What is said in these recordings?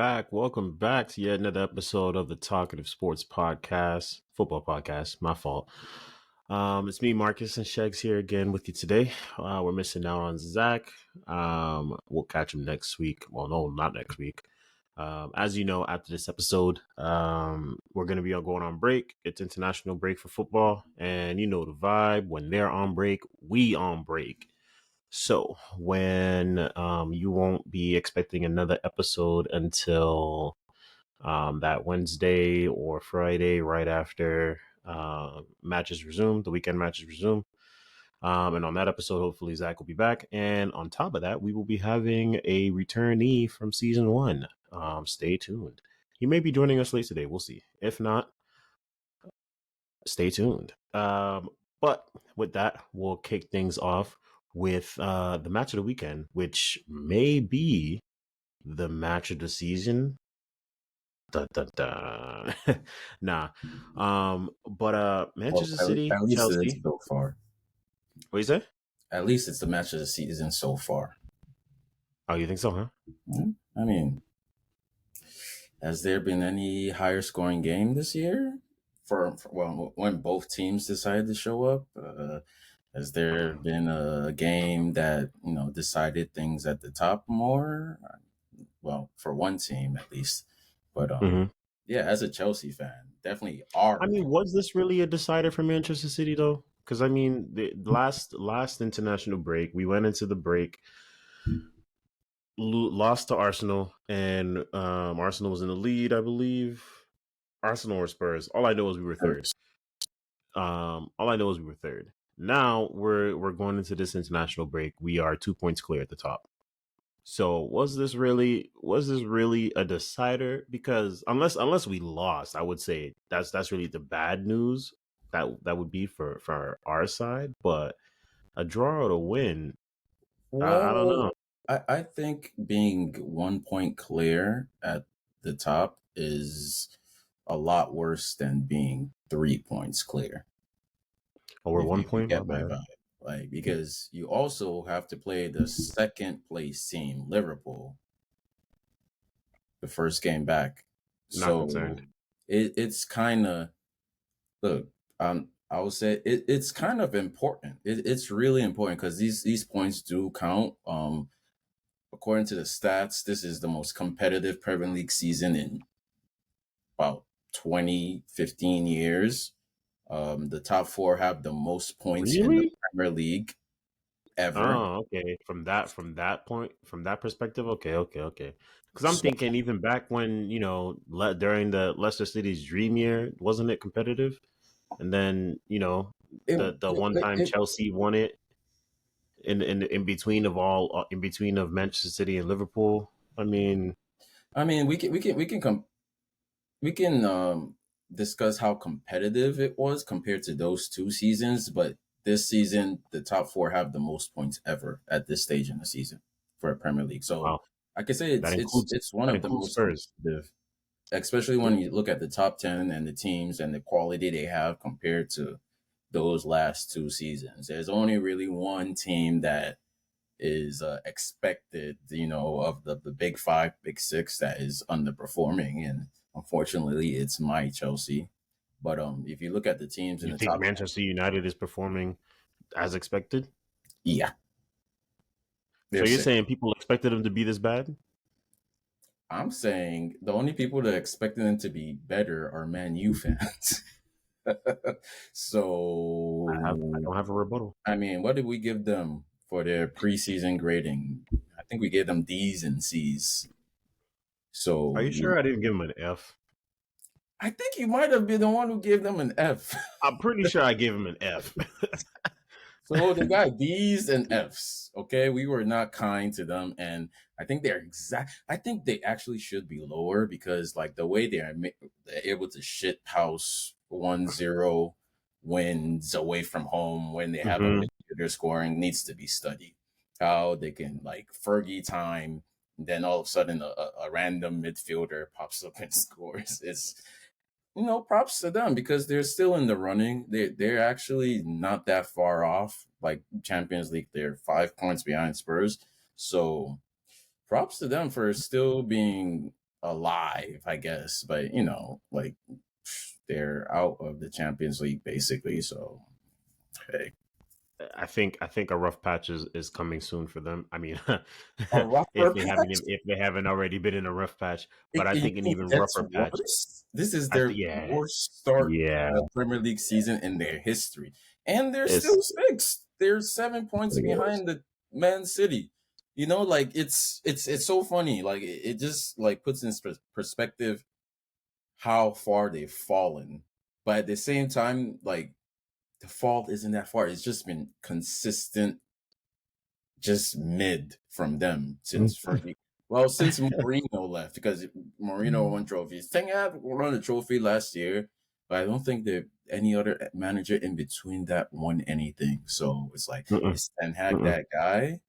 back. Welcome back to yet another episode of the Talkative Sports Podcast, football podcast. My fault. It's me, Marcus, and Shegs here again with you today. We're missing out on Zach. We'll catch him next week. Well, no, not next week. As you know, after this episode, we're going to be going on break. It's international break for football, and you know the vibe. When they're on break, we on break. So when you won't be expecting another episode until that Wednesday or Friday, right after matches resume, the weekend matches resume. And on that episode, hopefully Zach will be back. And on top of that, we will be having a returnee from season 1. Stay tuned. He may be joining us late today. We'll see. If not, stay tuned. But with that, we'll kick things off with the match of the weekend, which may be the match of the season. Dun, dun, dun. Nah. Manchester City, at least Chelsea. it's so far. What do you say? At least it's the match of the season so far. Oh, you think so, huh? I mean, has there been any higher scoring game this year? For when both teams decided to show up, has there been a game that decided things at the top more? Well, for one team at least, but yeah, as a Chelsea fan, definitely are. I mean, was this really a decider for Manchester City though? Because I mean, the last international break, we went into the break, lost to Arsenal, and Arsenal was in the lead, I believe. Arsenal or Spurs. All I know is we were third. Now we're going into this international break. We are 2 points clear at the top. So was this really a decider? Because unless we lost, I would say that's really the bad news that would be for our side. But a draw or a win, I don't know. I think being 1 point clear at the top is a lot worse than being 3 points clear. Oh, we're 1 point. Get my vibe. Like, because you also have to play the second place team, Liverpool, the first game back. Not concerned. It's kind of, look, I would say it's kind of important. It's really important because these points do count. According to the stats, this is the most competitive Premier League season in about 15 years. The top 4 have the most points in the Premier League ever. Oh, okay. From that perspective, okay. Because I'm thinking even back when during the Leicester City's dream year, wasn't it competitive? And then the one time Chelsea won it in between of Manchester City and Liverpool. I mean, we can discuss how competitive it was compared to those 2 seasons, but this season the top 4 have the most points ever at this stage in the season for a Premier League. So wow. I can say it's one of the most competitive, especially when you look at the top 10 and the teams and the quality they have compared to those last 2 seasons. There's only really one team that is expected, of the big 5, big 6 that is underperforming, and unfortunately it's my Chelsea. But if you look at the teams in the top, Manchester United is performing as expected? Yeah. So you're saying people expected them to be this bad? I'm saying the only people that expected them to be better are Man U fans. So I don't have a rebuttal. I mean, what did we give them for their preseason grading? I think we gave them D's and C's. So are you sure I didn't give them an F? I think you might have been the one who gave them an F. I'm pretty sure I gave them an F. So they got D's and F's. Okay, we were not kind to them, and I think I think they actually should be lower because, like, the way they're able to shit house 1-0 wins away from home when they have a midfielder scoring needs to be studied. How they can, like, Fergie time, then all of a sudden a random midfielder pops up and scores. It's, props to them because they're still in the running. They're actually not that far off. Like Champions League, they're 5 points behind Spurs. So props to them for still being alive, I guess. But like they're out of the Champions League basically. So hey, I think a rough patch is coming soon for them. I mean, a rougher patch. if they haven't already been in a rough patch, but I think an It even gets rougher patch. worse. This is I their think yeah, worst start yeah, to a Premier League season in their history, and they're it's still sixth. They're 7 points pretty worse. behind the Man City. Like it's so funny. Like it just like puts in perspective how far they've fallen. But at the same time, like the fall isn't that far. It's just been consistent, just mid from them since since Mourinho left, because Mourinho won trophies. Ten Hag won a trophy last year, but I don't think that any other manager in between that won anything. So it's like, Mm-mm, is Ten Hag mm-mm. that guy?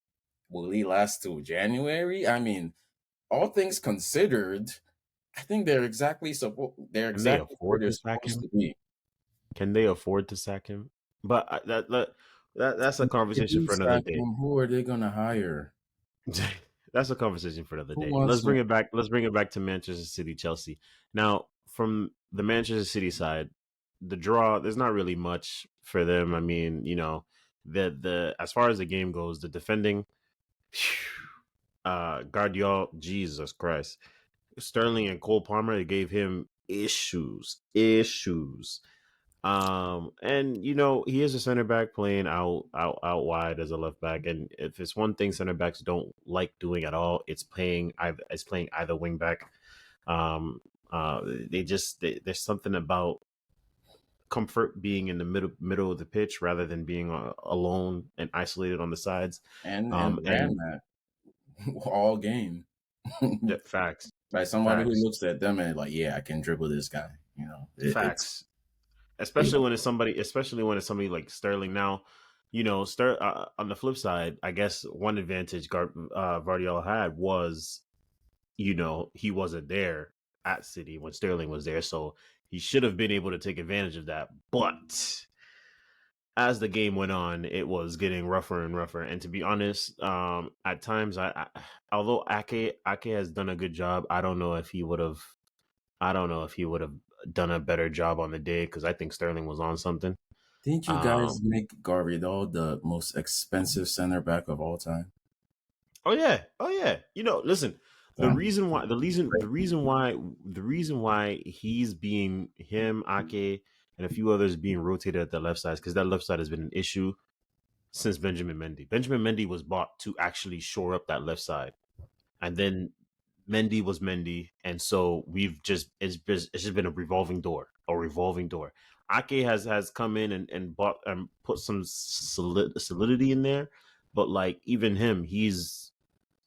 Will he last till January? I mean, all things considered, I think they're Can they exactly where afford they're to sack supposed him? to be. Can they afford to sack him? But that's a If conversation you for another sack day. him, who are they gonna hire? That's a conversation for another Who day. wants Let's to? bring it back. Let's bring it back to Manchester City, Chelsea. Now, from the Manchester City side, the draw, there's not really much for them. I mean, the as far as the game goes, the defending, Guardiola, Jesus Christ, Sterling and Cole Palmer, they gave him issues. And he is a center back playing out wide as a left back, and if it's one thing center backs don't like doing at all, it's playing either wing back. Um, there's something about comfort being in the middle of the pitch rather than being alone and isolated on the sides. And ran And that all game facts, by somebody who facts, looks at them and like, yeah, I can dribble this guy. It's facts. Especially when it's somebody like Sterling. Now, on the flip side, I guess one advantage Guardiola had was, he wasn't there at City when Sterling was there, so he should have been able to take advantage of that. But as the game went on, it was getting rougher and rougher. And to be honest, at times, although Ake has done a good job, I don't know if he would have. I don't know if he would have done a better job on the day because I think Sterling was on something. Didn't you Um, guys make Garrido the most expensive center back of all time? oh yeah, oh yeah. Listen, the Um, reason why the reason the reason why the reason why he's being him, Ake, and a few others being rotated at the left side is because that left side has been an issue since Benjamin Mendy. Benjamin Mendy was bought to actually shore up that left side, and then Mendy was Mendy, and so it's just been a revolving door. Ake has come in and bought and put some solidity in there, but like even him, he's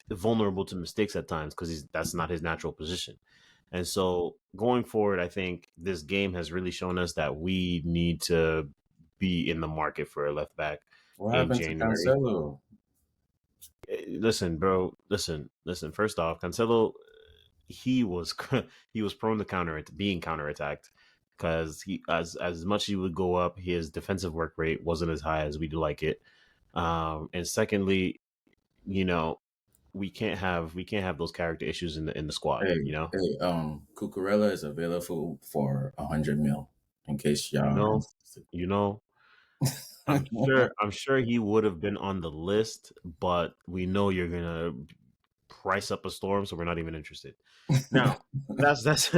vulnerable to mistakes at times because that's not his natural position. And so going forward, I think this game has really shown us that we need to be in the market for a left back what in happened to January. Cancelo? Listen, bro. Listen. First off, Cancelo, he was he was prone to being counterattacked because he as much as he would go up, his defensive work rate wasn't as high as we'd like it. And secondly, you know, we can't have those character issues in the squad. Cucurella is available for 100 mil. In case You y'all are know, interested. you know. I'm sure he would have been on the list, but we know you're gonna price up a storm, so we're not even interested. Now, that's that's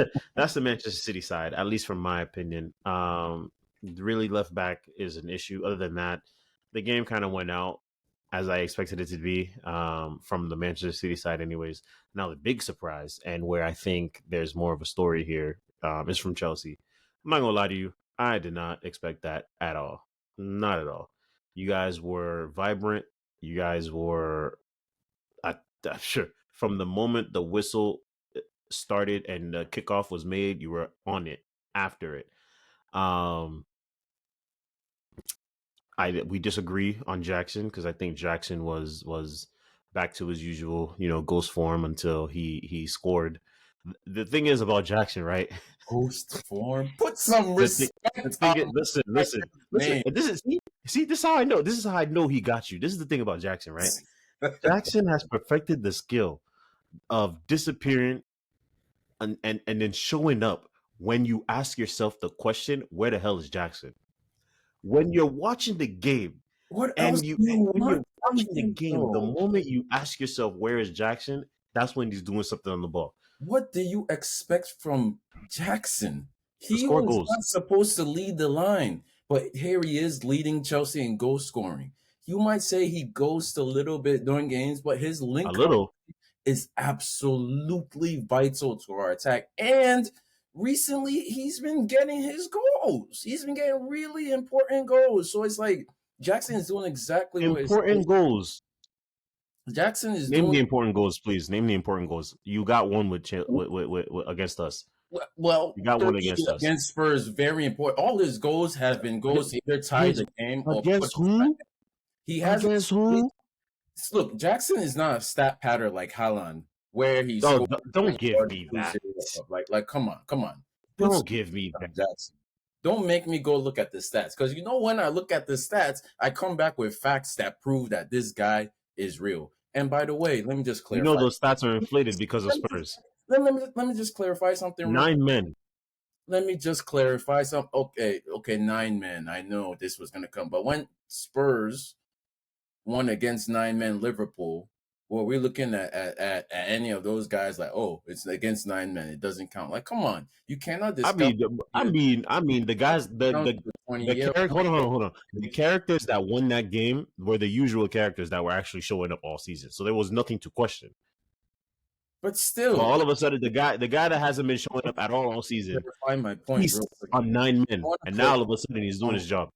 the Manchester City side, at least from my opinion. Really, left back is an issue. Other than that, the game kind of went out as I expected it to be from the Manchester City side, anyways. Now, the big surprise, and where I think there's more of a story here, is from Chelsea. I'm not gonna lie to you, I did not expect that at all. Not at all. You guys were vibrant. You guys were sure. From the moment the whistle started and the kickoff was made, you were on it after it. Um, we disagree on Jackson because I think Jackson was back to his usual, ghost form until he scored. The thing is about Jackson, right? Ghost form. Put some The respect thing on is, listen. name. And this is see, this is how I know. This is how I know he got you. This is the thing about Jackson, right? Jackson has perfected the skill of disappearing and then showing up when you ask yourself the question, where the hell is Jackson? When you're watching the game What else and you do you when you're want from watching the him, game, the though? moment you ask yourself where is Jackson, that's when he's doing something on the ball What do you expect from Jackson? to He score was goals. not supposed to lead the line, but here he is leading Chelsea in goal scoring. You might say he ghosts a little bit during games, but his A link up little is absolutely vital to our attack. And recently, he's been getting his goals. He's been getting really important goals. So it's like Jackson is doing exactly what he's important supposed to do. goals. Jackson is Name doing the important goals, please. Name the important goals. You got one with against us. well. You got one 3 against us. against Spurs, very important. All his goals have been goals to either tie Against the game or put against us back. who? He hasn't. Against who? Look, Jackson is not a stat pattern like Haaland, where he Oh, scored don't and give scored me that. 2-0 up. Like, come on, come on. Put Don't some give me that. on Jackson. Don't make me go look at the stats, because you know when I look at the stats, I come back with facts that prove that this guy is real. And by the way, let me just You know clarify. those stats are inflated because of Spurs. Let me just clarify something real quick. 9 men. Let me just clarify something. Okay, okay, 9 men. I know this was gonna come, but when Spurs won against 9 men Liverpool, well, we're looking at any of those guys like, oh, it's against 9 men. It doesn't count. Like, come on, you cannot I discount mean, the the guys, count the 20 the year. character. Hold on. The characters that won that game were the usual characters that were actually showing up all season. So there was nothing to question. But But still, all of a sudden, the guy that hasn't been showing up at all season, clarify my point real feasts quick. on 9 men, I want to and now all clarify. of a sudden he's doing his job.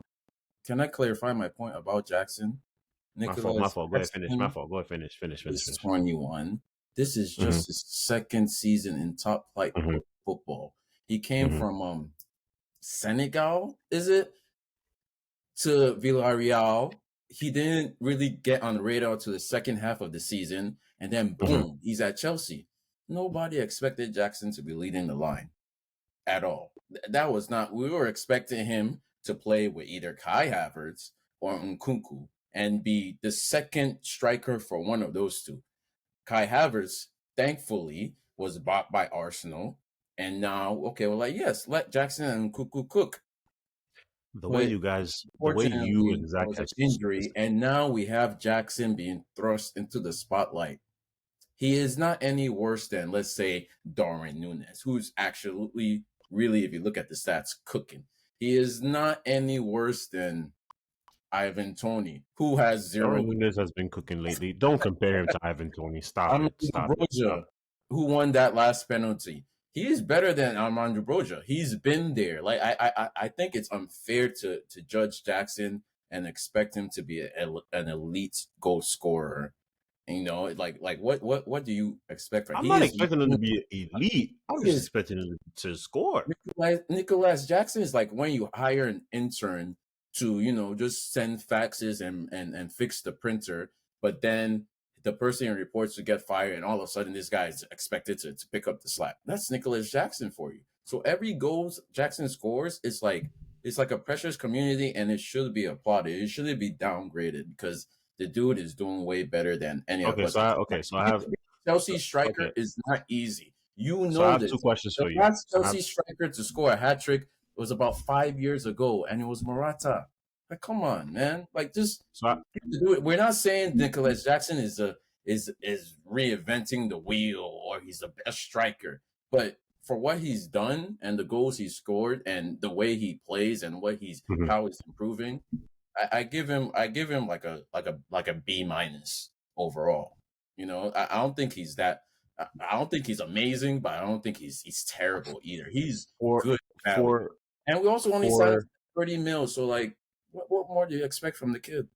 Can I clarify my point about Jackson? My fault. My Nicholas fault. Go ahead, finish. My Jackson fault. Go ahead, finish. is 21. This is Mm-hmm. just his second season in top flight Mm-hmm. football. He came Mm-hmm. from Senegal, is it, to Villarreal. He didn't really get on the radar to the second half of the season, and then Mm-hmm. boom, he's at Chelsea. Nobody expected Jackson to be leading the line at all. That was not. We were expecting him to play with either Kai Havertz or Nkunku and be the second striker for one of those two. Kai Havertz, thankfully, was bought by Arsenal, and now, okay, well, like, yes, let Jackson and Nkunku cook. But The way you fortunately, and there Zach was an have injury, and now we have Jackson being thrust into the spotlight. He is not any worse than, let's say, Darwin Nunes, who's actually, really, if you look at the stats, cooking. He is not any worse than Ivan Toney, who has zero. Darwin Nunes has been cooking lately. Don't compare him to Ivan Toney. Stop it. Armando Stop it. Stop Broja, who won that last penalty. He is better than Armando Broja. He's been there. Like, I think it's unfair to judge Jackson and expect him to be an elite goal scorer. And, like what do you expect from? I'm He not is expecting him to be elite. I'm he just is expecting him to score. Nicholas Jackson is like when you hire an intern to, just send faxes and fix the printer, but then the person reports to get fired, and all of a sudden this guy is expected to pick up the slack. That's Nicholas Jackson for you. So every goal Jackson scores is like it's like a precious community, and it should be applauded. It shouldn't be downgraded because the dude is doing way better than any of us. So I have Chelsea so, striker okay. is not easy. You So I know have two this. questions The for you. last Chelsea striker to score a hat trick was about 5 years ago, and it was Morata. Like, come on, man! Like, just So I, do it. We're not saying Nicholas Jackson is reinventing the wheel or he's the best striker, but for what he's done and the goals he scored and the way he plays and Mhm. how he's improving, I give him like a B minus overall. I don't think he's that. I don't think he's amazing, but I don't think he's terrible either. He's for good value, for and we also only signed him for for 30 mil. So, like, what more do you expect from the kid?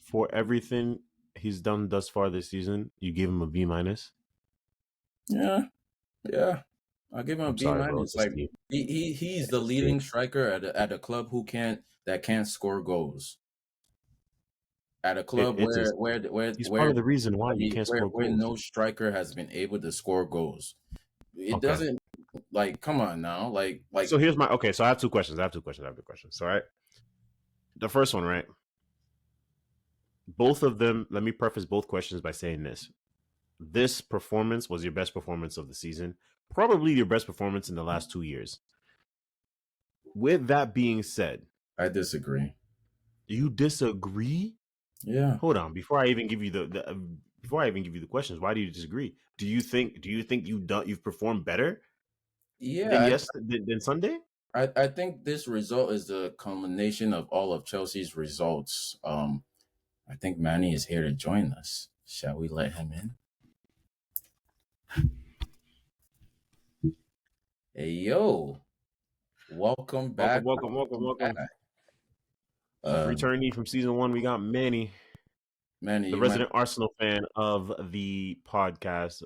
for everything he's done thus far this season, you give him a B minus. Yeah, yeah. I'll give him a I'm B sorry, bro. minus. It's a Like, C. he's the It's a C. leading striker at a club that can't score goals. At a club It's a. He's part of the reason why you can't score where goals. no striker has been able to score goals. It Okay. doesn't, like, come on now, like So here's my okay. So I have two questions. I have two questions. All right. The first one, right? Both of them. Let me preface both questions by saying this: this performance was your best performance of the season. probably your best performance in the last 2 years. With that being said, I disagree. you disagree? Yeah. Hold on, before I even give you the questions, why do you disagree? Do you think you've performed better than Yeah, than Sunday? I think this result is the culmination of all of Chelsea's results. I think Manny is here to join us. Shall we let him in? Hey yo, welcome Welcome, back. welcome, welcome, welcome. Um, Returnee from season 1, we got Manny, Manny, the you might. resident Arsenal fan of the podcast.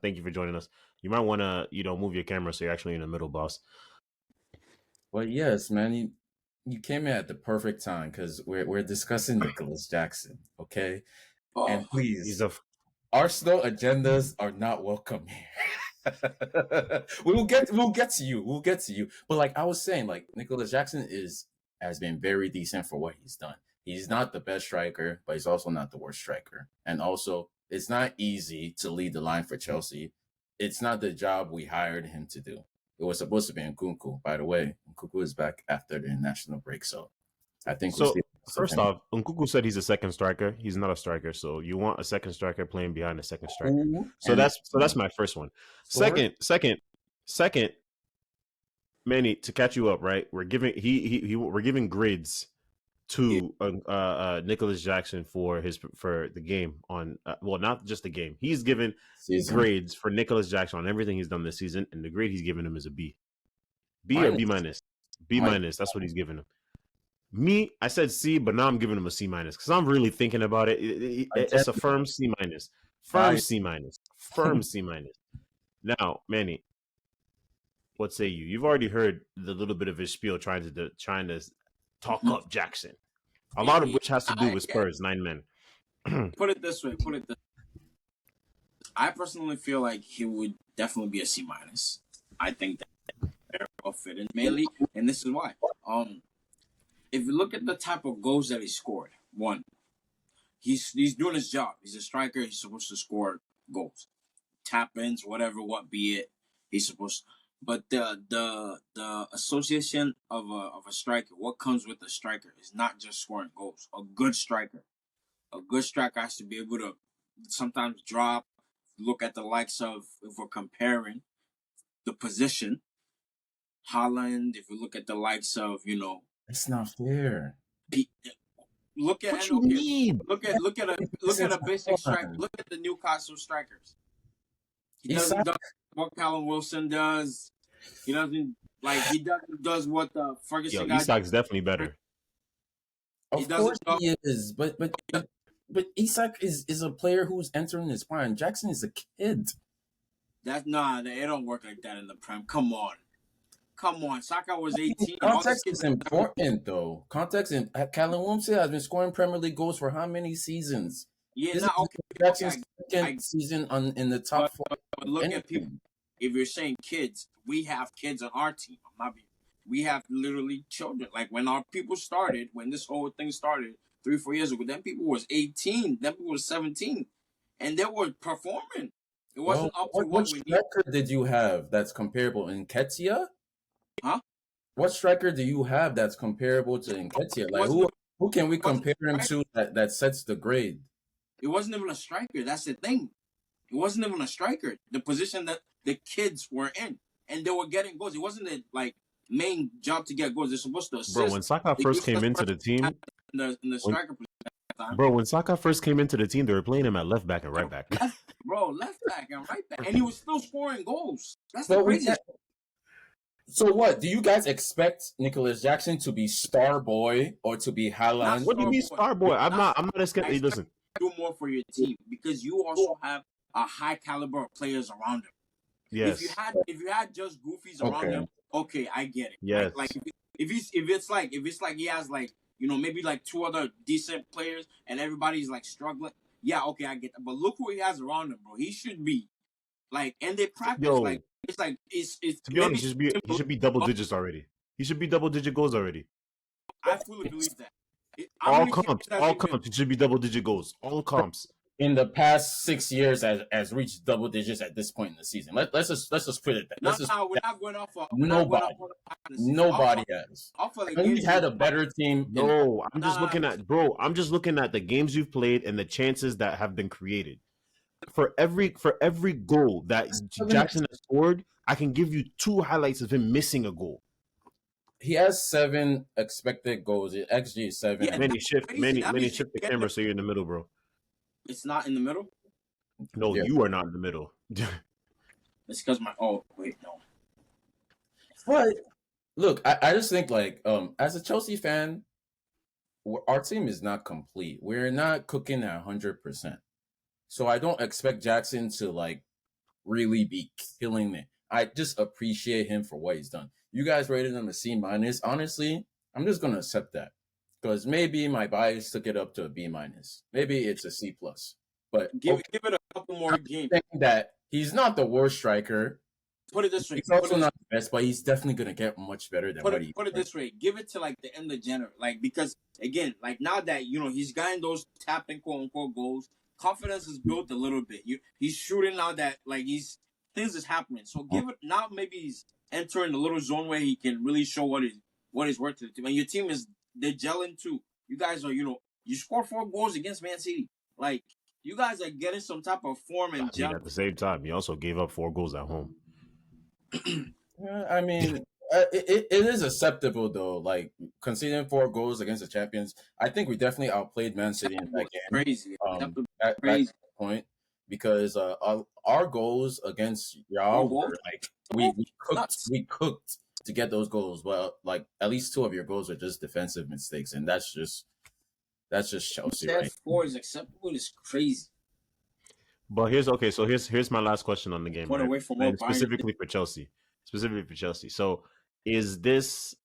Thank you for joining us. You might want to, move your camera so you're actually in the middle, boss. Well, yes, man, you came in at the perfect time because we're discussing Nicholas Jackson, okay? And He's please, a Arsenal agendas are not welcome here. we'll get to you. We'll get to you. But like I was saying, like Nicholas Jackson has been very decent for what he's done. He's not the best striker, but he's also not the worst striker. And also, it's not easy to lead the line for Chelsea. It's not the job we hired him to do. It was supposed to be Nkunku, by the way. Nkunku is back after the national break, so I think we see So most of first him. off, Nkunku said he's a second striker. He's not a striker. So you want a second striker playing behind a second striker. Who So and that's my first one. source? Second, Manny, to catch you up, right? We're giving we're giving grades Yeah, to Nicholas Jackson for the game on well, not just the game. He's given season grades for Nicholas Jackson on everything he's done this season, and the grade he's given him is a B or B minus. minus. B My minus. That's what he's giving him. Me, I said C, but now I'm giving him a C minus because I'm really thinking about it. It's a agenda. firm C minus, firm I C minus, firm C minus. Now, Manny, what say you? You've already heard the little bit of his spiel trying to talk up Jackson, a lot of which has to do with Spurs 9 men. Put it this way. I personally feel like he would definitely be a C minus. I think that very well fitted mainly, and this is why. If you look at the type of goals that he scored, one, he's doing his job. He's a striker. He's supposed to score goals, tap ins, whatever, what be it. He's supposed. But the association of a striker, what comes with a striker, is not just scoring goals. A good striker has to be able to sometimes drop. Look at the likes of, if we're comparing the position, Holland. If we look at the likes of, It's not fair. look at What and you okay, mean? look at a basic strike. Come on. Look at the Newcastle strikers. He Isak, doesn't do what Callum Wilson does. He does what Yo, Ferguson guy. Isak's definitely better. He of course doesn't do. he is, but Isak is a player who's entering his prime. Jackson is a kid. That's nah. It don't work like that in the Prem. Come on. Saka was 18. All the Context is kids. important, though. Context and Callum Wilson has been scoring Premier League goals for how many seasons? Yeah, This nah. is Okay. Jackson's I second season in the top four. but look at people. If you're saying kids, we have kids on our team. We have literally children. Like when our people started, when this whole thing started 3-4 years ago, then people was 18, then people was 17, and they were performing. It Well, wasn't up to what what we need. striker did you have that's comparable in Nketiah? Huh? What striker do you have that's comparable to Nketiah? Like who can we compare him to that sets the grade? It wasn't even a striker. That's the thing. It wasn't even a striker. The position that the kids were in, and they were getting goals. It wasn't a main job to get goals. They're supposed to assist. Bro, when Saka The first came useless into the team, in the striker position at the time. bro, when Saka first came into the team, they were playing him at left back and right back. Left back and right back, and he was still scoring goals. That's the But we craziest. So what? Do you guys expect Nicholas Jackson to be star boy or to be Haaland? What do you mean, star boy? I'm not a skeptic. I Listen, do more for your team because you also have a high caliber of players around him. yes, If you had just goofies around him, okay, I get it. yes. Like if it's like he has maybe like two other decent players and everybody's like struggling. Yeah, okay, I get that. But look who he has around him, bro. He should be and they practice Yo, it's to be honest, he should be double digits already. He should be double digit goals already. I fully believe that. All comps. He should be double digit goals. All comps. in the past 6 years has reached double digits at this point in the season. Let's just put it that. We're not going off. Nobody, nobody has. Off of the And we games had a better team. No, I'm just looking at the games you've played and the chances that have been created. For every goal that Jackson has scored, I can give you 2 highlights of him missing a goal. He has 7 expected goals. XG is 7. Yeah, Manny, shift the camera so you're in the middle, bro. It's not in the middle? No, yeah. You are not in the middle. It's because no. But look, I just think like as a Chelsea fan, our team is not complete. We're not cooking at 100%. So I don't expect Jackson to like really be killing it. I just appreciate him for what he's done. You guys rated him a C-. Honestly, I'm just gonna accept that because maybe my bias took it up to a B-. Maybe it's a C+. But give it a couple more games. That he's not the worst striker. Put it this way. He's also not the best, but he's definitely gonna get much better than what he. Put it this way. Give it to like the end of January, like because again, like now that he's gotten those tapping quote unquote goals, confidence is built a little bit. He's shooting now that like things is happening. So give it now. Maybe he's entering a little zone where he can really show what is worth to the team. And your team they're gelling too. You guys are you scored 4 goals against Man City. Like you guys are getting some type of form and gel. At the same time, you also gave up 4 goals at home. I mean, it is acceptable though. Like conceding 4 goals against the champions, I think we definitely outplayed Man City in that game. Crazy, that point because our goals against y'all were like we cooked to get those goals. Well, like at least 2 of your goals are just defensive mistakes, and that's just Chelsea. Right? 4 is acceptable. It's crazy. But here's my last question on the game, right? Away from specifically for Chelsea. So, is this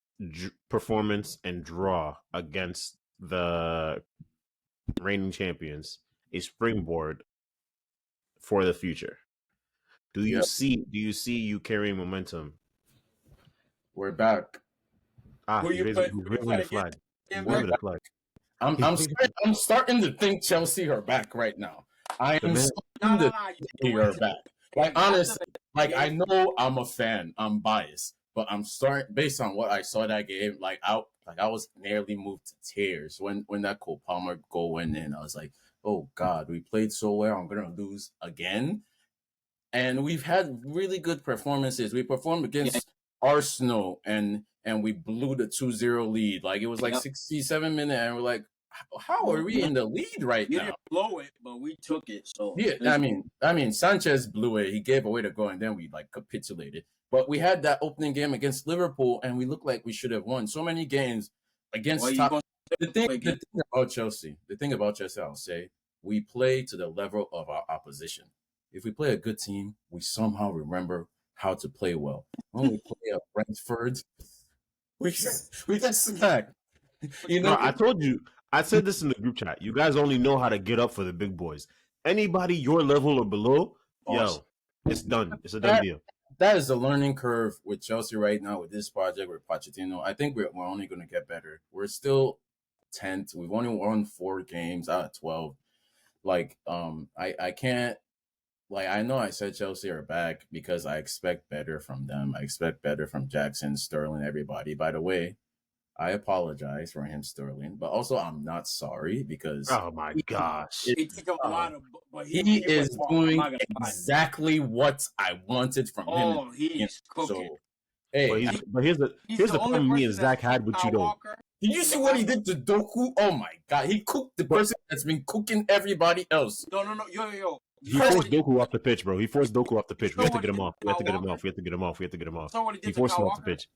performance and draw against the reigning champions a springboard for the future? Do you see you carrying momentum? We're back. Waving the flag. Waving the flag. I'm starting to think Chelsea are back right now. I am starting to think you're back. Like honestly, like I know I'm a fan. I'm biased, but I'm starting based on what I saw that game. Like I was nearly moved to tears when that Cole Palmer goal went in. I was like, oh God, we played so well. I'm gonna lose again. And we've had really good performances. We performed against Arsenal and we blew the 2-0 lead. Like it was like 67 minutes, and we're like, how are we in the lead right now? You didn't blow it, but we took it. So yeah, I mean, Sanchez blew it. He gave away the goal, and then we like capitulated. But we had that opening game against Liverpool, and we looked like we should have won so many games against top. The thing about Chelsea, I'll say, we play to the level of our opposition. If we play a good team, we somehow remember how to play well. When we play a Brentford, we get smacked. No, I told you. I said this in the group chat. You guys only know how to get up for the big boys. Anybody your level or below, it's done. It's a done deal. That is the learning curve with Chelsea right now with this project with Pochettino. I think we're only going to get better. We're still 10th. We've only won 4 games out of 12. Like, I can't. Like, I know I said Chelsea are back because I expect better from them. I expect better from Jackson, Sterling, everybody. By the way, I apologize for him, Sterling, but also I'm not sorry because oh my gosh, he is doing exactly what I wanted from him. Oh, he's cooking. So, hey, but here's the problem me and Zach had with you though. Did you see what he did to Doku? Oh my God, he cooked the person that's been cooking everybody else. No, yo. He forced Doku off the pitch, bro. We have to get him off. We have to get him off. He forced him off the pitch.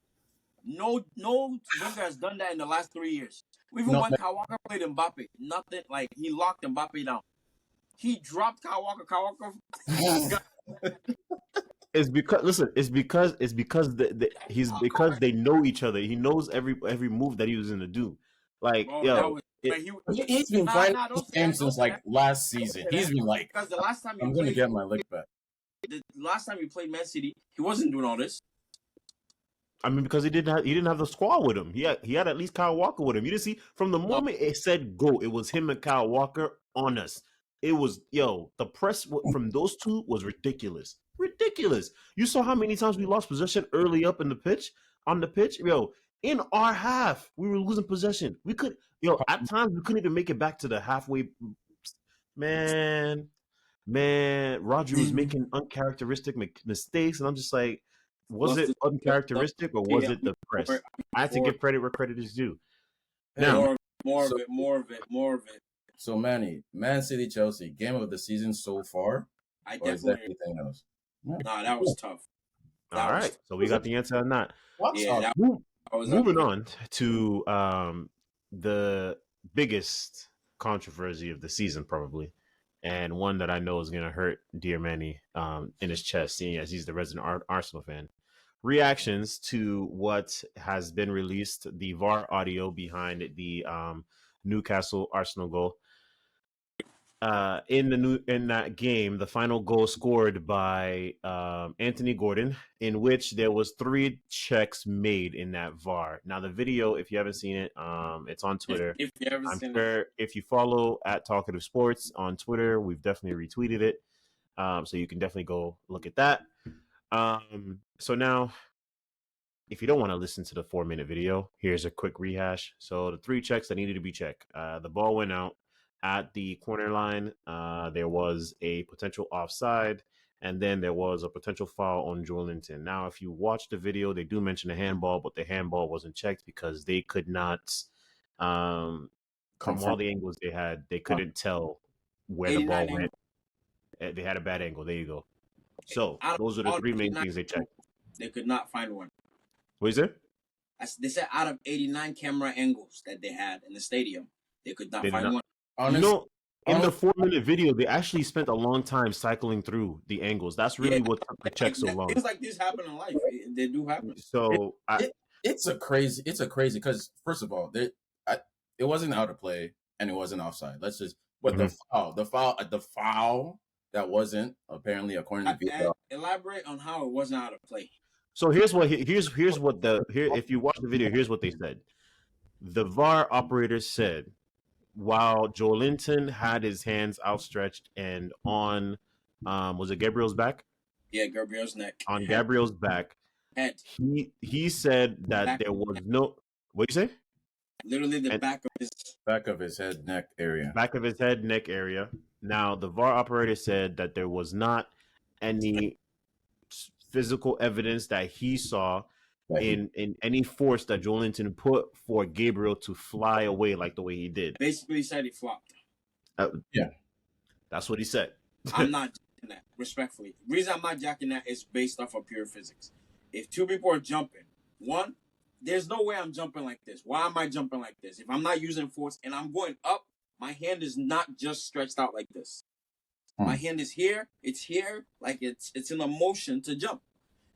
No winger has done that in the last 3 years. Even when Kyle Walker played Mbappe, nothing like he locked Mbappe down. He dropped Kyle Walker. It's because they know each other. He knows every move that he was gonna do. Like he's been playing this game since like last season. He's been like, because the last time I'm gonna get my lick back. The last time he played Man City, he wasn't doing all this. I mean, because he didn't have the squad with him. He had at least Kyle Walker with him. You didn't see from the moment it said go, it was him and Kyle Walker on us. It was the press from those two was ridiculous. Ridiculous. You saw how many times we lost possession early up in the pitch on the pitch. In our half, we were losing possession. We could at times we couldn't even make it back to the halfway. Man, Rodri was making uncharacteristic mistakes, and I'm just like, was it uncharacteristic or was it the press? I had to give credit where credit is due. Now, more of it. So, Manny, Man City, Chelsea, game of the season so far. I or is that anything else? Nah, that was tough. All right, so we got the answer on that. Yeah, moving on to the biggest controversy of the season, probably, and one that I know is going to hurt dear Manny in his chest, seeing as he's the resident Arsenal fan. Reactions to what has been released, the VAR audio behind the Newcastle Arsenal goal. In that game, the final goal scored by Anthony Gordon, in which there was 3 checks made in that VAR. Now, the video, if you haven't seen it, it's on Twitter. If you follow at Talkative Sports on Twitter, we've definitely retweeted it, so you can definitely go look at that. So now, if you don't want to listen to the 4-minute video, here's a quick rehash. So the 3 checks that needed to be checked. The ball went out at the corner line. There was a potential offside, and then there was a potential foul on Joelinton. Now, if you watch the video, they do mention a handball, but the handball wasn't checked because they could not, from all the angles they had, they couldn't tell where the ball went. They had a bad angle. There you go. So those are the 3 main things they checked. They could not find one. What is it? They said out of 89 camera angles that they had in the stadium, they could not find one. In the 4-minute video, they actually spent a long time cycling through the angles. That's really what took the check so long. Things like this happen in life. They do happen. So it's a crazy because first of all, it wasn't out of play and it wasn't offside. The foul that wasn't apparently according to people. Elaborate on how it wasn't out of play. So here's what if you watch the video, here's what they said. The VAR operator said, while Joelinton had his hands outstretched and on, was it Gabriel's back? Yeah, Gabriel's neck. On Gabriel's back. Head. He said that there was no. What do you say? Literally the back of his head, neck area. Back of his head, neck area. Now, the VAR operator said that there was not any physical evidence that he saw in any force that Joelinton put for Gabriel to fly away like the way he did. Basically, he said he flopped. Yeah. That's what he said. I'm not jacking that, respectfully. The reason I'm not jacking that is based off of pure physics. If 2 people are jumping, one, there's no way I'm jumping like this. Why am I jumping like this? If I'm not using force and I'm going up, my hand is not just stretched out like this. My hand is here. It's here. Like it's in a motion to jump.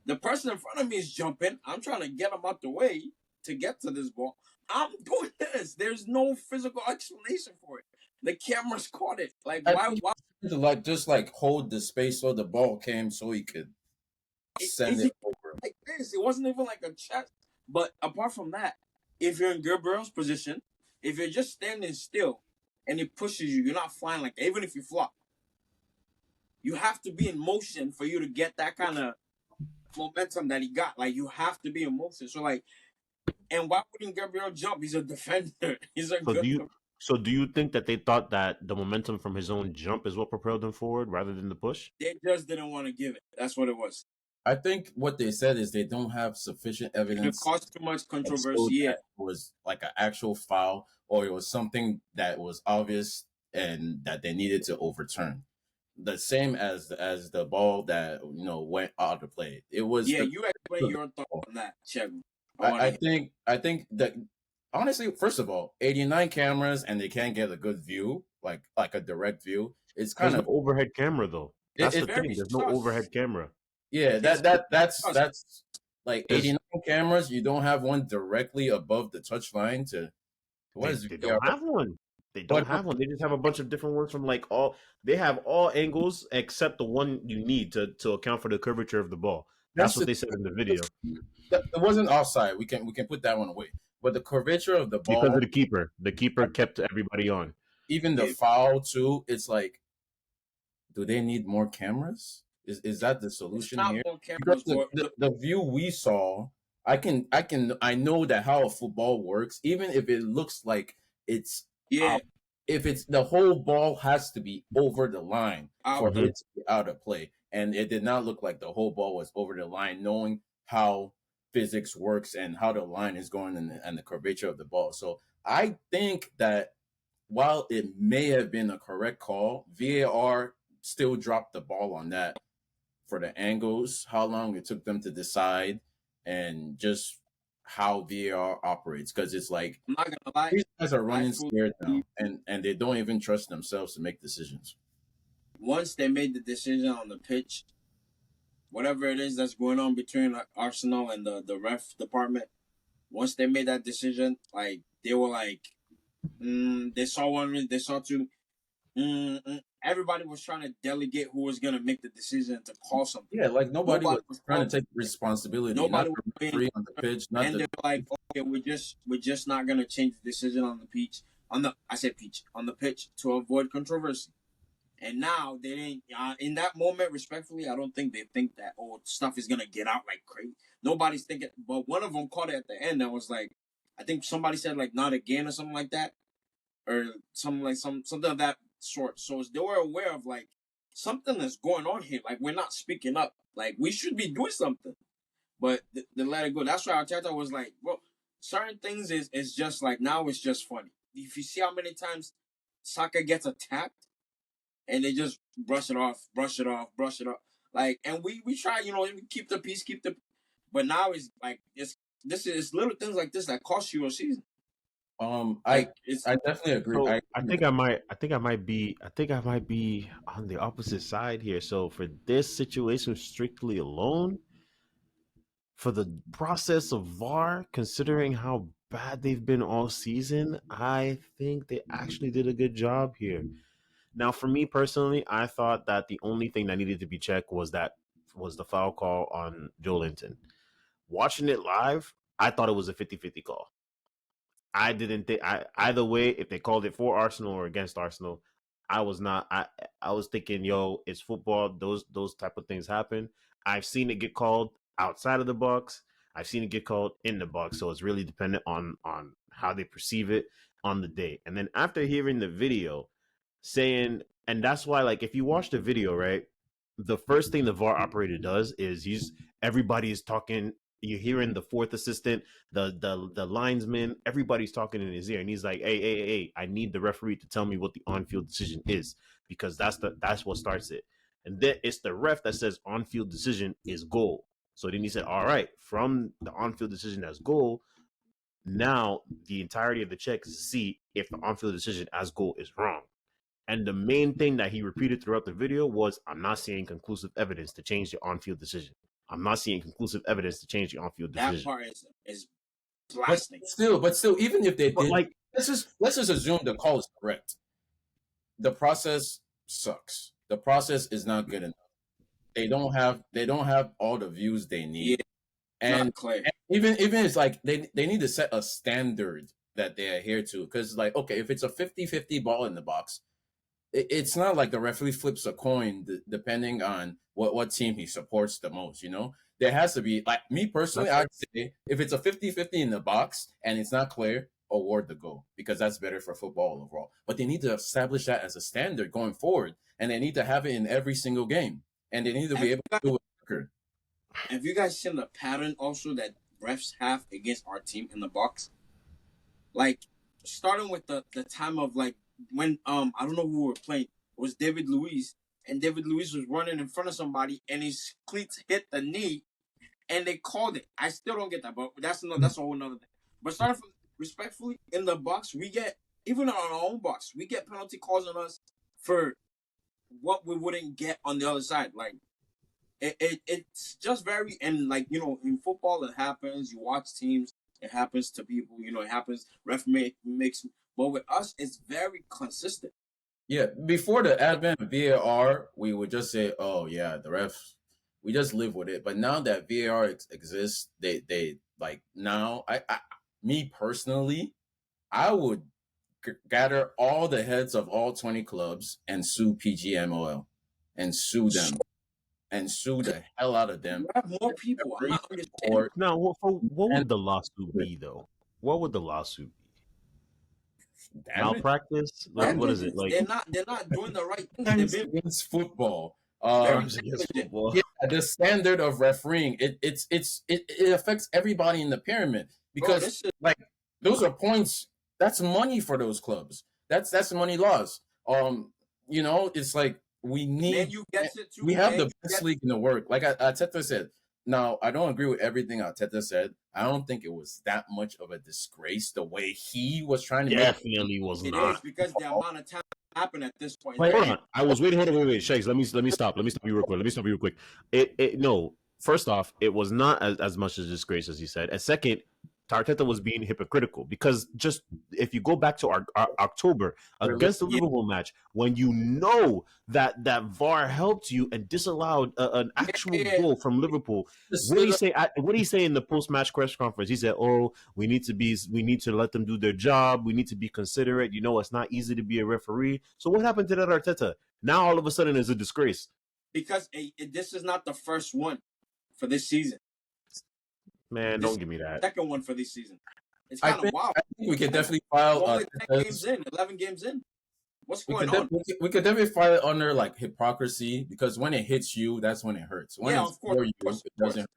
The person in front of me is jumping. I'm trying to get him out the way to get to this ball. I'm doing this. There's no physical explanation for it. The camera's caught it. Like why? Just hold the space so the ball came so he could send it over. Like this. It wasn't even like a chest. But apart from that, if you're in Gabriel's position, if you're just standing still and it pushes you, you're not flying like that. Even if you flop, you have to be in motion for you to get that kind of momentum that he got. Like, you have to be in motion. So, and why wouldn't Gabriel jump? He's a defender. He's a good. So do you think that they thought that the momentum from his own jump is what propelled him forward rather than the push? They just didn't want to give it. That's what it was. I think what they said is they don't have sufficient evidence. It caused too much controversy. Yeah, it was like an actual foul, or it was something that was obvious and that they needed to overturn. The same as the ball that went out of play. It was. Yeah, you explain your thoughts on that, Chevy. I think that honestly, first of all, 89 cameras and they can't get a good view, like a direct view. It's kind of overhead camera though. That's the thing. There's no overhead camera. Yeah, that's like 89 cameras. You don't have one directly above the touch line to. They don't have one. They don't have one. They just have a bunch of different ones from they have all angles except the one you need to account for the curvature of the ball. That's what they said in the video. It wasn't offside. We can put that one away. But the curvature of the ball, because of the keeper kept everybody on. Even the foul too. It's like do they need more cameras? Is that the It's solution not here? more Because cameras, but the view we saw, I know that how football works, even if it looks like it's yeah, out, if it's the whole ball has to be over the line out for the it to be out of play. And it did not look like the whole ball was over the line, knowing how physics works and how the line is going and the curvature of the ball. So I think that while it may have been a correct call, VAR still dropped the ball on that for the angles, how long it took them to decide, and just how VAR operates. Because it's like I'm not gonna lie, these guys are I running fully scared believe now, and they don't even trust themselves to make decisions. once they made the decision on the pitch, whatever it is that's going on between Arsenal and the ref department, once they made that decision, like they were like, they saw one, they saw two. Everybody was trying to delegate who was gonna make the decision to call something. Yeah, like nobody was Nobody was trying calling. to take responsibility, not Nobody was the being, referee on the pitch, not and the they're like, okay, we're just not gonna change the decision on the pitch on the pitch to avoid controversy. And now they didn't. In that moment, respectfully, I don't think they think that stuff is gonna get out like crazy. Nobody's thinking. But one of them caught it at the end and was like, I think somebody said like not again or something like that, or something like something of that sort. So they were aware of like something that's going on here. Like we're not speaking up. Like we should be doing something, but they let it go. That's why Arteta was like, bro, certain things is just like now it's just funny. If you see how many times Saka gets attacked and they just brush it off, brush it off, brush it off. Like, and we try, we keep the peace, but now it's like it's little things like this that cost you a season. I Like it's I definitely agree. So I think I might be on the opposite side here. So for this situation strictly alone, for the process of VAR, considering how bad they've been all season, I think they actually did a good job here. Now, for me personally, I thought that the only thing that needed to be checked was the foul call on Joe Linton. Watching it live, I thought it was a 50-50 call. I didn't think either way, if they called it for Arsenal or against Arsenal, I was not I was thinking, yo, it's football. Those type of things happen. I've seen it get called outside of the box. I've seen it get called in the box. So it's really dependent on how they perceive it on the day. And then after hearing the video saying, and that's why, like, if you watch the video, right, the first thing the VAR operator does is everybody is talking. You're hearing the fourth assistant, the linesman, everybody's talking in his ear, and he's like, hey, I need the referee to tell me what the on-field decision is, because that's what starts it. And then it's the ref that says on-field decision is goal. So then he said, all right, from the on-field decision as goal, now the entirety of the check is to see if the on-field decision as goal is wrong. And the main thing that he repeated throughout the video was, I'm not seeing conclusive evidence to change the on-field decision. I'm not seeing conclusive evidence to change the on-field decision. that part is blasting. But still, even if they But did, like, let's just assume the call is correct. The process sucks. The process is not good enough. They don't have all the views they Yeah, need. it's And, not clear. and even it's like they need to set a standard that they adhere to. Because like, okay, if it's a 50-50 ball in the box, it's not like the referee flips a coin depending on what team he supports the most, you know? There has to be, like me personally, I'd say if it's a 50-50 in the box and it's not clear, award the goal, because that's better for football overall. But they need to establish that as a standard going forward, and they need to have it in every single game, and they need to be able to do it. Have you guys seen the pattern also that refs have against our team in the box? Like starting with the time of like when I don't know who we were playing. It was David Luiz, and David Luiz was running in front of somebody, and his cleats hit the knee, and they called it. I still don't get that, but that's a whole nother thing. But starting from respectfully in the box, we get even on our own box, we get penalty calls on us for what we wouldn't get on the other side. Like it's just very, and like in football it happens. You watch teams, it happens to people. It happens. Makes, but with us, it's very consistent. Yeah, before the advent of VAR, we would just say, "Oh yeah, the refs." We just live with it. But now that VAR exists, they like now. Me personally, I would gather all the heads of all 20 clubs and sue PGMOL. and sue them and sue the hell out of them. You have more people. I'm not understanding. Now, what would the lawsuit be, though? What would the lawsuit be? Damage, Malpractice? Like, what is it? Like They're not doing the right things. crimes They've been against football. crimes against football. Yeah, the standard of refereeing it affects everybody in the pyramid because like those are points. That's money for those clubs. That's money lost. It's like we need. you gets it too. We have the best league in the world. Like Arteta said. Now I don't agree with everything Arteta said. I don't think it was that much of a disgrace the way he was trying to Definitely was It not. is because the amount of time happened at this point. Hold on. I was waiting. Hold on. Wait. Shakes. Let me stop. Let me stop you real quick. No. First off, it was not as much as disgrace as you said. And second, Arteta was being hypocritical because just if you go back to our October against the Liverpool match, when you know that VAR helped you and disallowed an actual goal from Liverpool, what did he say? What did he say in the post-match press conference? He said, "Oh, we need to let them do their job. We need to be considerate. You know, it's not easy to be a referee." So what happened to that Arteta? Now all of a sudden it's a disgrace because this is not the first one for this season. Man, don't give me that. Second one for this season. It's kind of wild. I think we could definitely file. Only 10 games in, 11 games in. What's going on? We could definitely file it under like hypocrisy because when it hits you, that's when it hurts. When it's for you, it doesn't.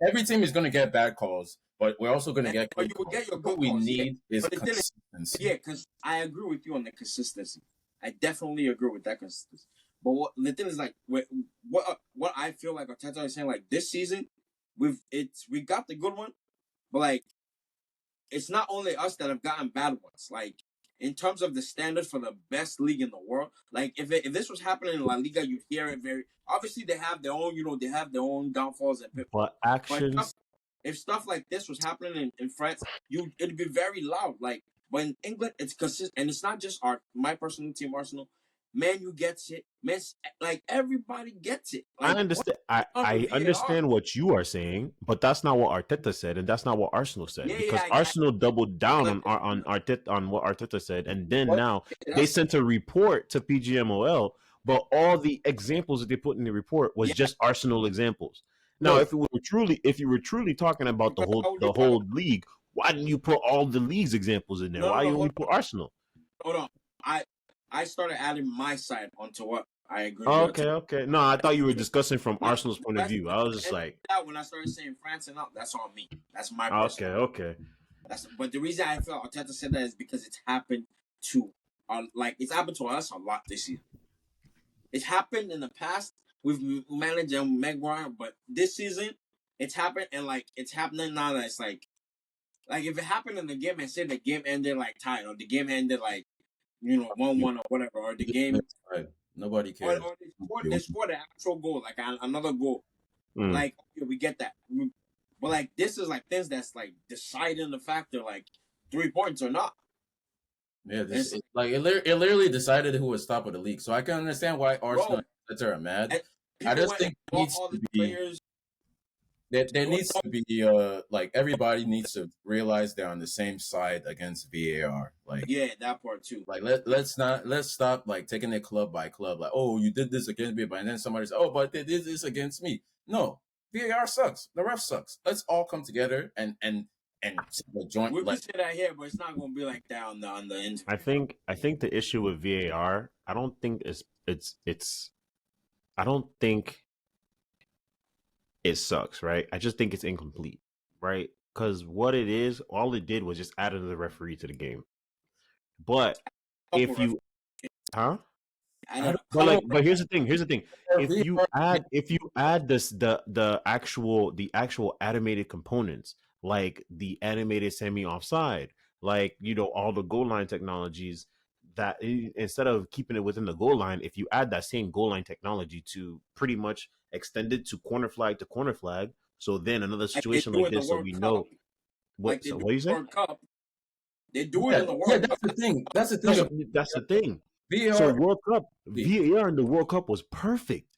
Every team is going to get bad calls, but we're also going to get. But you will get your good calls. What we need is consistency. Yeah, because I agree with you on the consistency. I definitely agree with that consistency. But the thing is, like, what I feel like Arteta is saying, like this season. We got the good one, but like it's not only us that have gotten bad ones. Like in terms of the standard for the best league in the world, like if this was happening in La Liga, you'd hear it very obviously they have their own, they have their own downfalls and but actions. But if stuff like this was happening in France, it'd be very loud. Like but in England, it's consistent, and it's not just my personal team, Arsenal. Man, you gets it. Man, like everybody gets it. Like, I understand. I understand what you are saying, but that's not what Arteta said, and that's not what Arsenal said. Because Arsenal doubled down on Arteta on what Arteta said, and then now they sent a report to PGMOL, but all the examples that they put in the report was just Arsenal examples. Now, if you were truly talking about the whole league, why didn't you put all the league's examples in there? Why you only put Arsenal? Hold on, I started adding my side onto what I agree with. Okay. No, I thought you were discussing from Arsenal's point of view. I was just like... When I started saying France and up, that's on me. That's my personal. Okay. But the reason I felt Arteta said that is because it's happened to... it's happened to us a lot this year. It's happened in the past with manager Maguire, but this season, it's happened, and like it's happening now that it's like if it happened in the game and say the game ended like tied, or the game ended like 1-1 or whatever, or the game. Right. Nobody cares. Or they scored an actual goal, like another goal. Like we get that, but like this is like things that's like deciding the factor, like 3 points or not. Yeah, it literally decided who was top of the league. So I can understand why Arsenal are mad. I just think it needs to be. Players, there needs to be like everybody needs to realize they're on the same side against VAR. Like that part too. Like let's stop like taking it club by club. Like, oh, you did this against me, and then somebody says, oh, but they did this against me. No, VAR sucks. The ref sucks. Let's all come together and joint. We can say that here, but it's not going to be like that on the end. I think the issue with VAR, I don't think I don't think it sucks, right? I just think it's incomplete, right? Because what it is, all it did was just add another referee to the game. But if you, but here's the thing. If you add this the actual animated components, like the animated semi offside, like all the goal line technologies, that instead of keeping it within the goal line, if you add that same goal line technology to pretty much extend it to corner flag, so then another situation like this, so we know what. So what are you saying? They do it in the World Cup. That's the thing. That's the thing. So World Cup, VAR in the World Cup was perfect.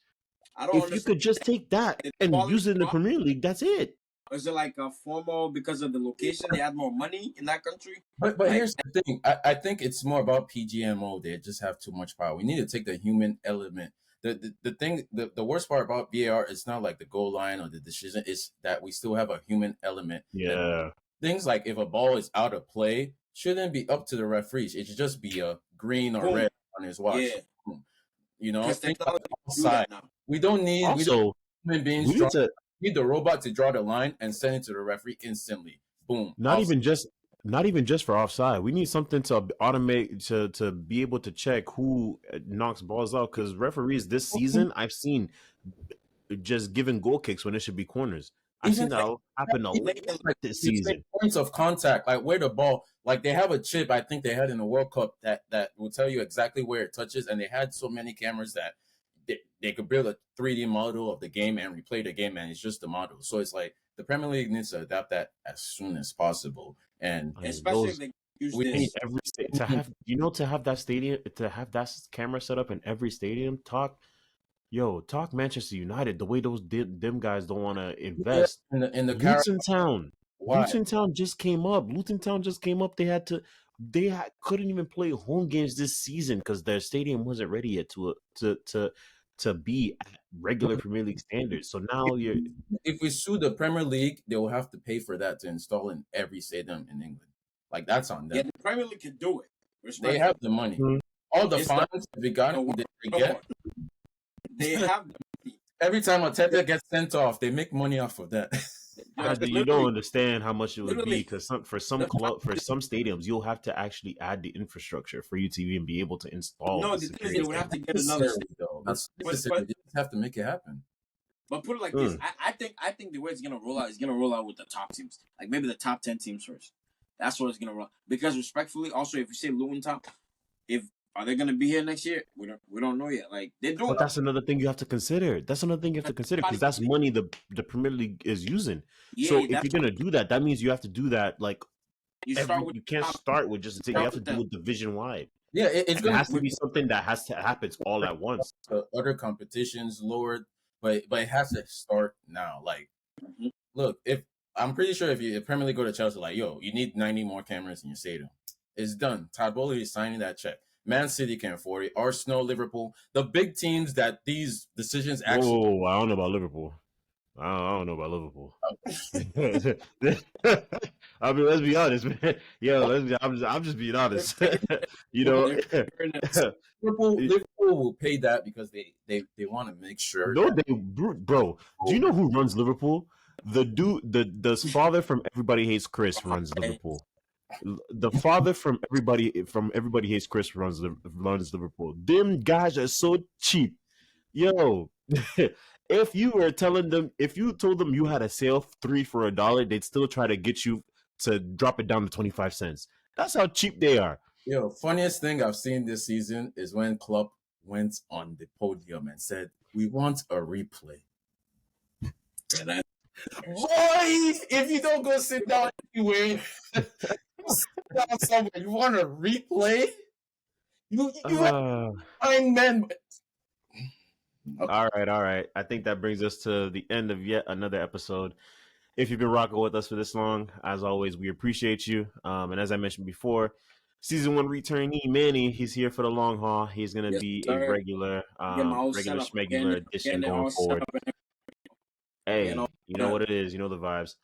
If you could just take that and use it in the Premier League, that's it. Is it like a formal because of the location? They had more money in that country. But Like, here's the thing. I think it's more about PGMO. They just have too much power. We need to take the human element. The worst part about VAR is not like the goal line or the decision. It's that we still have a human element. That Yeah. things like if a ball is out of play shouldn't be up to the referees. It should just be a green or boom. red on his watch. Yeah. Boom. You know, Because think like technology do outside. that now. We don't need Also, human beings we need to need the robot to draw the line and send it to the referee instantly. Boom. not even just for offside. We need something to automate to be able to check who knocks balls out, because referees this season I've seen just giving goal kicks when it should be corners. I've Even seen that happen a lot like this you say, season. points of contact, like where the ball, like they have a chip. I think they had in the World Cup that will tell you exactly where it touches, and they had so many cameras that they could build a 3D model of the game and replay the game, and it's just the model. So it's like the Premier League needs to adapt that as soon as possible, and I mean, Especially if they use we I mean, this. every to have to have that stadium, to have that camera set up in every stadium. Talk Manchester United. The way those them guys don't want to invest. in the Luton Town. why Luton Town just came up. Luton Town just came up. Couldn't even play home games this season because their stadium wasn't ready yet to be at regular Premier League standards. So now if we sue the Premier League, they will have to pay for that to install in every stadium in England. Like that's on them. Yeah, the Premier League can do it. They have the money. Mhm. All the It's fines they got, they get. They have the money. Every time a Tete gets sent off, they make money off of that. you don't understand how much it would be, literally, because for some stadiums you'll have to actually add the infrastructure for you to even be able to install no, the the thing is security they would have to camera. get another. Though. That's But- necessary. They just have to make it happen. But put it like this, I think the way it's gonna roll out is gonna roll out with the top teams, like maybe the top 10 teams first. That's what it's gonna roll. Because respectfully, also if you say Luton top, if are they gonna be here next year? We don't know yet. Like they're doing. But that's another thing you have to consider. Because that's money the Premier League is using. Yeah, So if you're gonna do that, that means you have to do that like you you can't start with just a team. You have to do it division wide. Yeah, it has to be something that has to happen all at once. Other competitions lowered, but it has to start now. Like, look, if I'm pretty sure if you Premier League go to Chelsea, like, yo, you need 90 more cameras in your stadium. It's done. Todd Bowley is signing that check. Man City can afford it. Arsenal, Liverpool, the big teams that these decisions actually. Oh, I don't know about Liverpool. I don't know about Liverpool. I mean, let's be honest, man. I'm just being honest. Liverpool will pay that because they want to make sure. No, bro. Do you know who runs Liverpool? The father from Everybody Hates Chris runs Liverpool. The father from Everybody Hates Chris runs Liverpool. Them guys are so cheap, yo. If you told them you had a sale 3 for $1, they'd still try to get you to drop it down to 25 cents. That's how cheap they are. Yo, funniest thing I've seen this season is when Klopp went on the podium and said, "We want a replay." Boy, if you don't go sit down anyway, sit down somewhere. You want a replay? You fine men. Okay. All right. I think that brings us to the end of yet another episode. If you've been rocking with us for this long, as always, we appreciate you. And as I mentioned before, season 1 returnee Manny, he's here for the long haul. He's gonna be a regular schmegular addition going forward. Hey, you know what it is. You know the vibes.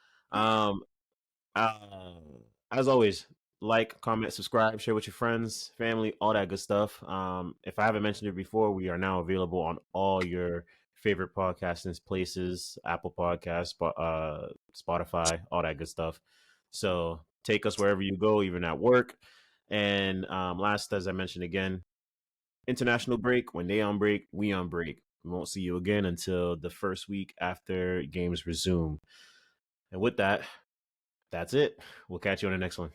As always, like, comment, subscribe, share with your friends, family, all that good stuff. If I haven't mentioned it before, we are now available on all your favorite podcasting places, Apple Podcasts, Spotify, all that good stuff. So take us wherever you go, even at work. And last, as I mentioned again, international break. When they on break, we on break. We won't see you again until the first week after games resume. And with that, that's it. We'll catch you on the next one.